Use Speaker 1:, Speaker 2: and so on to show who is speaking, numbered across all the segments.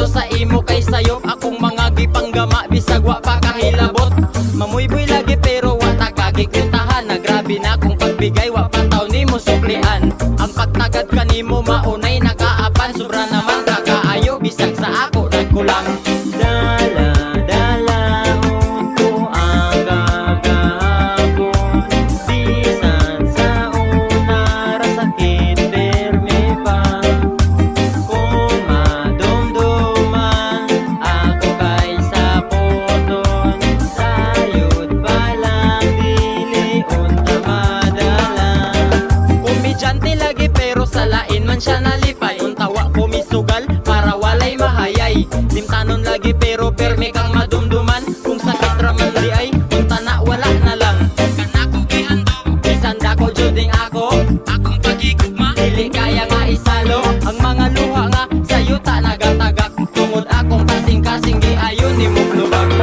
Speaker 1: kaso sa imo kay sayop akong mga gipanggama bisag wa pa kahilabot. Mamuyboy lagi pero wa ta kagikwentahan, na grabe na kung pagbigay wa pa taw nimo suklian. Ang pagtagad kanimo maunay nakaapan, sobra naman kakaayo bisag sa ako nagkulang. Siya nalipay, untawa ko misugal para walay mahayay. Limtanon lagi pero perme kang madumduman, kung sakit raman di ay unta na wala na lang. Kanako gihandom, bisan dako juding ako, akong pagigugma dili kaya nga isalo. Ang mga luha nga sayo ta nagatagak, tungod akong kasing-kasing di ayon ni mo lubag.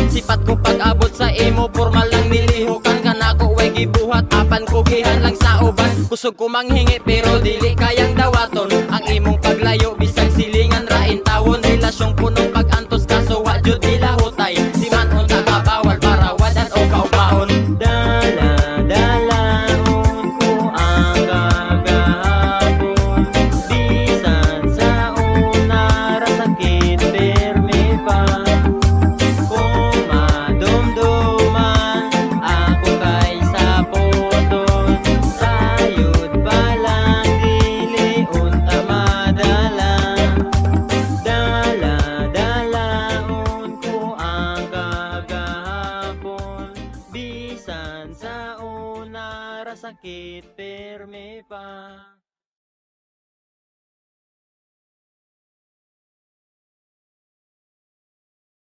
Speaker 1: Sipat ko pag-abot sa imo, formal lang nilihukan ka na ko, way gibuhat apan kugihan lang sa uban. Kusog ko manghingi pero dili kayang dawaton, ang imong paglayo bisag silingan rain tawon. Relasyong punong pag-antos kaso wa jud nila hutay, di man unta ka bawal para wadan o kaupaon. Sa una, sakit, perme pa.